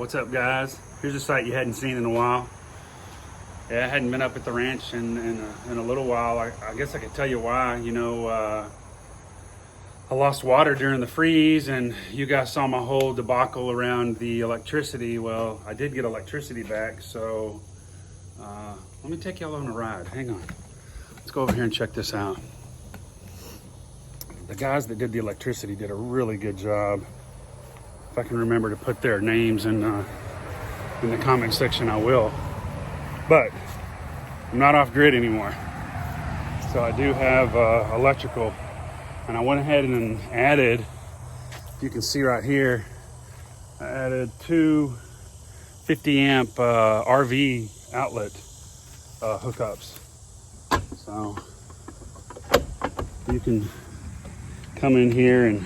What's up, guys? Here's a site you hadn't seen in a while. Yeah, I hadn't been up at the ranch in a little while. I guess I could tell you why. You know, I lost water during the freeze, and you guys saw my whole debacle around the electricity. Well, I did get electricity back, so let me take y'all on a ride. Hang on. Let's go over here and check this out. The guys that did the electricity did a really good job. If I can remember to put their names in the comment section, I will. But I'm not off grid anymore. So I do have electrical, and I went ahead and added, you can see right here, I added two 50 amp RV outlet hookups. So you can come in here and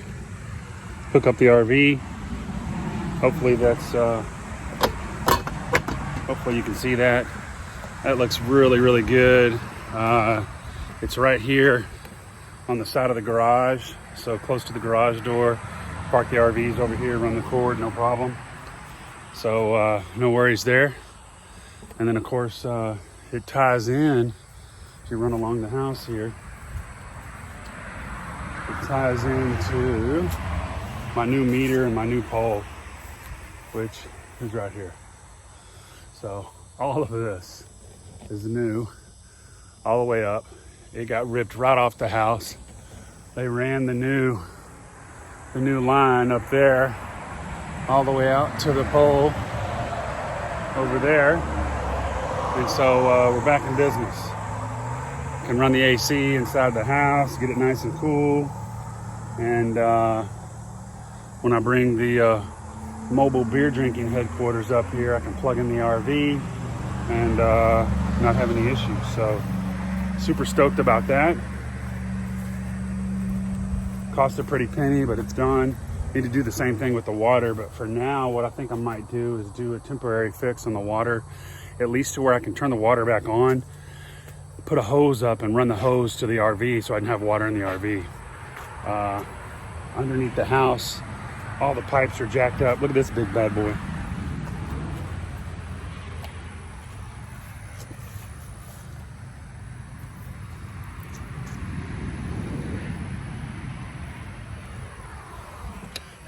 hook up the RV. Hopefully that's, hopefully you can see that. That looks really, really good. It's right here on the side of the garage, so close to the garage door. Park the RVs over here, run the cord, no problem. So no worries there. And then of course it ties in, if you run along the house here, it ties into my new meter and my new pole, which is right here. So all of this is new, all the way up. It got ripped right off the house. They ran the new line up there, all the way out to the pole over there. And so we're back in business. Can run the AC inside the house, get it nice and cool. And when I bring the mobile beer drinking headquarters up here, I can plug in the RV and not have any issues. So super stoked about that. Cost a pretty penny, but it's done. Need to do the same thing with the water, but for now what I think I might do is do a temporary fix on the water, at least to where I can turn the water back on, put a hose up and run the hose to the RV so I can have water in the RV. Underneath the house, all the pipes are jacked up. Look at this big bad boy.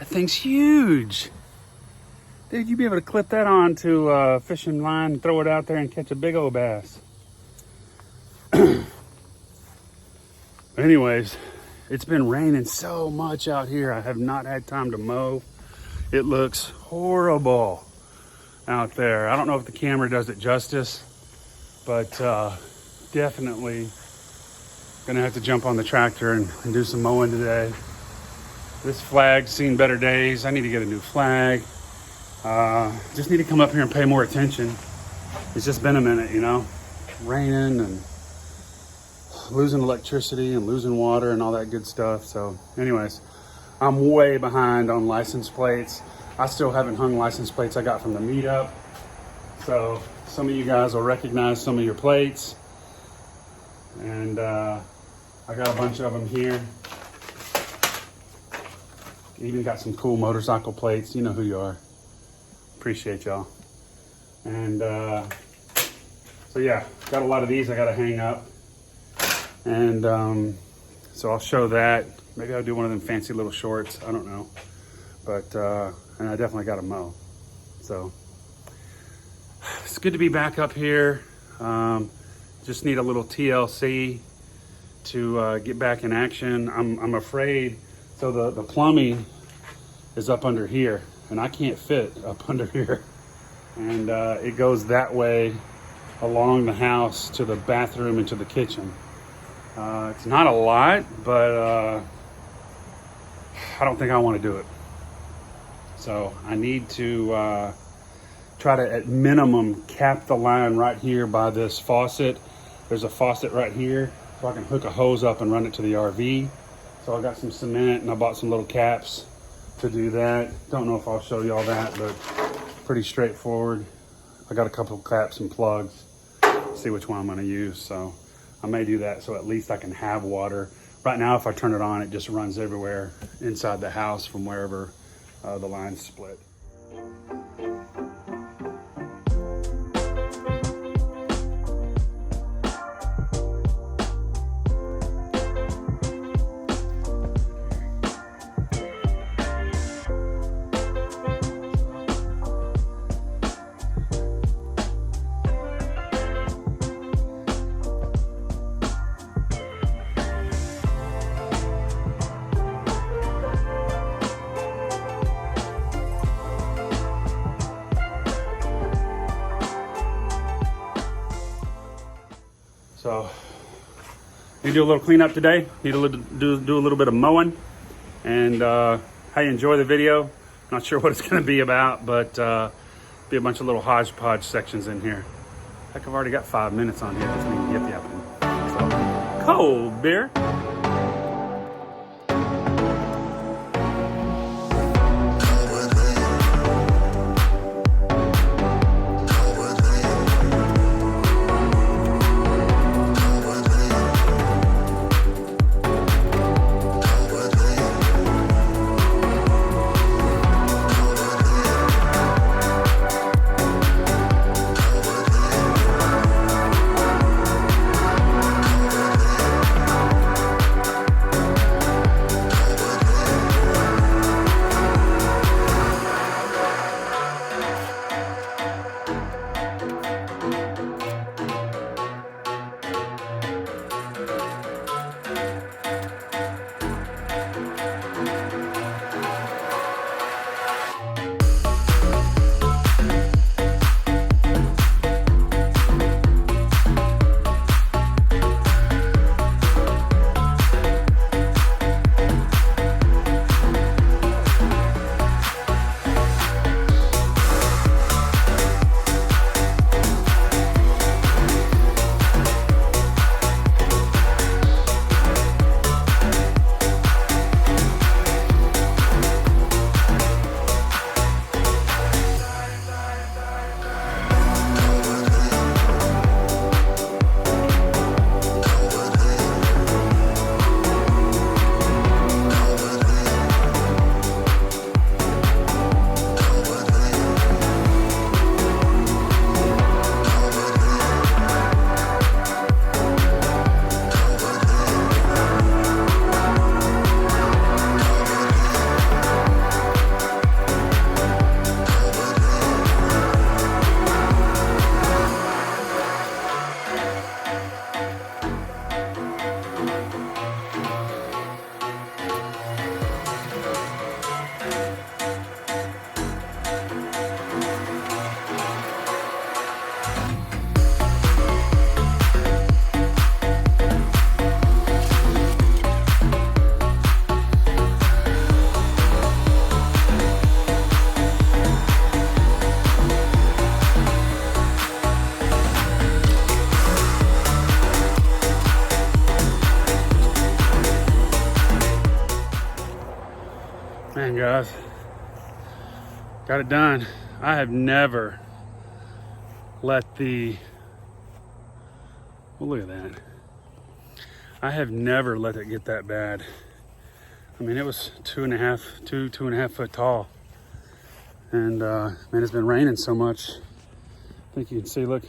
That thing's huge. Dude, you'd be able to clip that onto a fishing line and throw it out there and catch a big old bass. Anyways, it's been raining so much out here. I have not had time to mow. It looks horrible out there. I don't know if the camera does it justice, but definitely gonna have to jump on the tractor and do some mowing today. This flag's seen better days. I need to get a new flag. Just need to come up here and pay more attention. It's just been a minute, you know, raining and losing electricity and losing water and all that good stuff. So anyways, I'm way behind on license plates. I still haven't hung license plates I got from the meetup. So some of you guys will recognize some of your plates. And I got a bunch of them here. Even got some cool motorcycle plates. You know who you are. Appreciate y'all. And so yeah, got a lot of these I gotta hang up. And so I'll show that. Maybe I'll do one of them fancy little shorts. I don't know. But, and I definitely got to mow. So it's good to be back up here. Just need a little TLC to get back in action. I'm afraid. So the plumbing is up under here, and I can't fit up under here. And it goes that way along the house to the bathroom and to the kitchen. It's not a lot, but I don't think I want to do it. So I need to try to, at minimum, cap the line right here by this faucet. There's a faucet right here, so I can hook a hose up and run it to the RV. So I got some cement and I bought some little caps to do that. Don't know if I'll show you all that, but pretty straightforward. I got a couple of caps and plugs. See which one I'm going to use. So I may do that so at least I can have water. Right now, if I turn it on, it just runs everywhere inside the house from wherever the line's split. So need to do a little cleanup today. Need to do a little bit of mowing. And hey, enjoy the video. Not sure what it's going to be about, but be a bunch of little hodgepodge sections in here. Heck, I've already got 5 minutes on here. It doesn't even get the apple. So, cold beer. Man, guys, got it done. I have never let the, well, look at that. I have never let it get that bad. I mean, it was 2.5 foot tall. And man, it's been raining so much. I think you can see, look,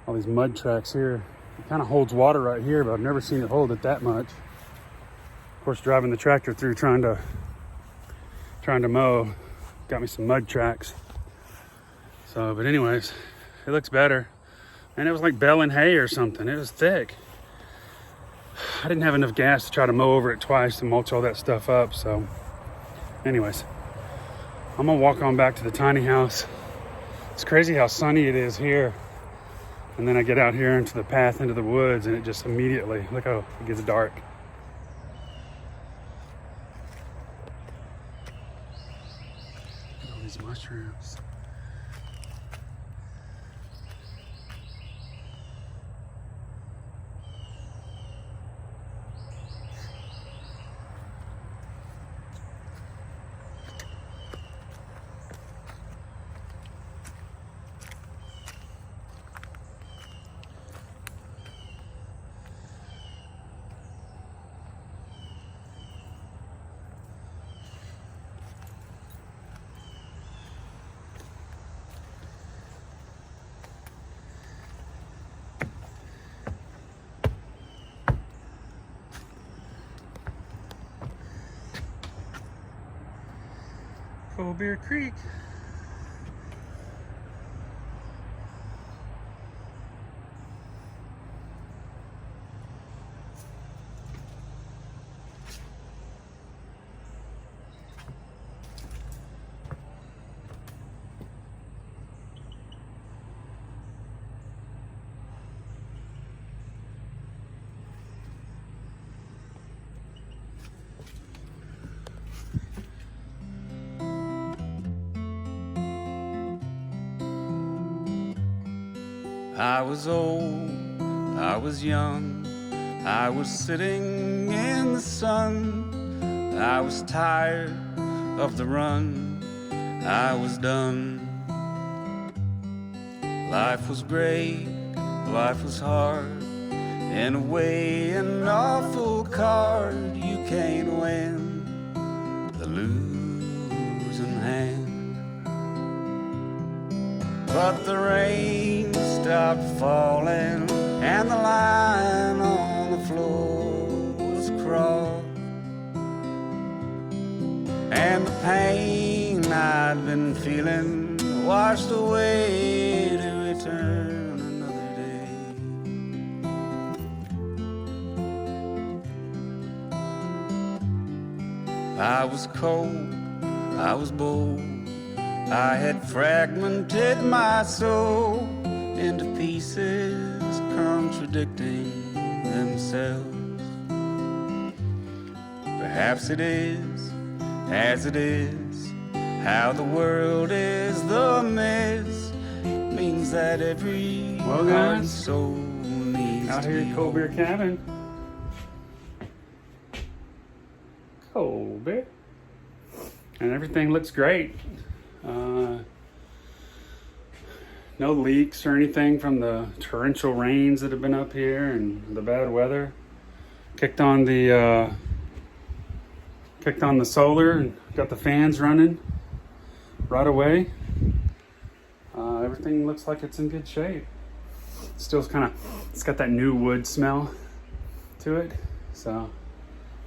all these mud tracks here. It kind of holds water right here, but I've never seen it hold it that much. Of course, driving the tractor through trying to mow got me some mud tracks. So, but anyways, it looks better. And it was like baling hay or something. It was thick. I didn't have enough gas to try to mow over it twice to mulch all that stuff up. So anyways, I'm gonna walk on back to the tiny house. It's crazy how sunny it is here. And then I get out here into the path into the woods and it just immediately, look how it gets dark. Look at all these mushrooms. Cold Beer Creek. I was old, I was young, I was sitting in the sun. I was tired of the run, I was done. Life was great, life was hard, in a way an awful card. You can't win the losing hand. But the rain stopped falling and the line on the floor was crossed, and the pain I'd been feeling washed away to return another day. I was cold, I was bold, I had fragmented my soul into pieces contradicting themselves. Perhaps it is as it is, how the world is the mess, means that every heart and soul needs out to here at Cold Beer Cabin. Cold Beer. And everything looks great. No leaks or anything from the torrential rains that have been up here and the bad weather. Kicked on the solar and got the fans running right away. Everything looks like it's in good shape. Still it's got that new wood smell to it. So,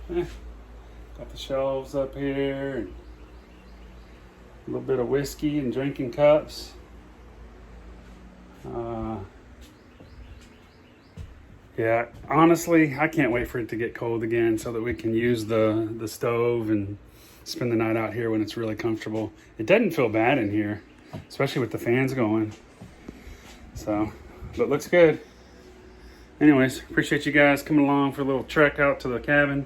got the shelves up here and a little bit of whiskey and drinking cups. Yeah, honestly, I can't wait for it to get cold again so that we can use the stove and spend the night out here when it's really comfortable. It doesn't feel bad in here, especially with the fans going. So, but it looks good. Anyways, appreciate you guys coming along for a little trek out to the cabin.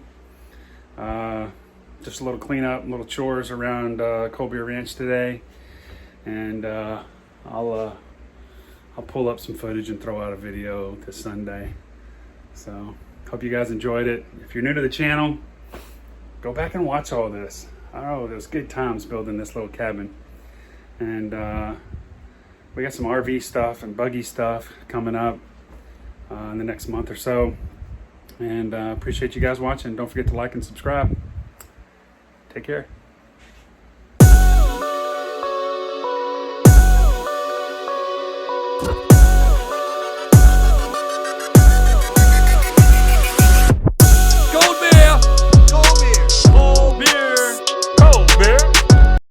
Just a little cleanup, little chores around Cold Beer Ranch today, and I'll pull up some footage and throw out a video this Sunday. So, hope you guys enjoyed it. If you're new to the channel, go back and watch all this. Oh, it was good times building this little cabin. And we got some RV stuff and buggy stuff coming up in the next month or so. And appreciate you guys watching. Don't forget to like and subscribe. Take care. You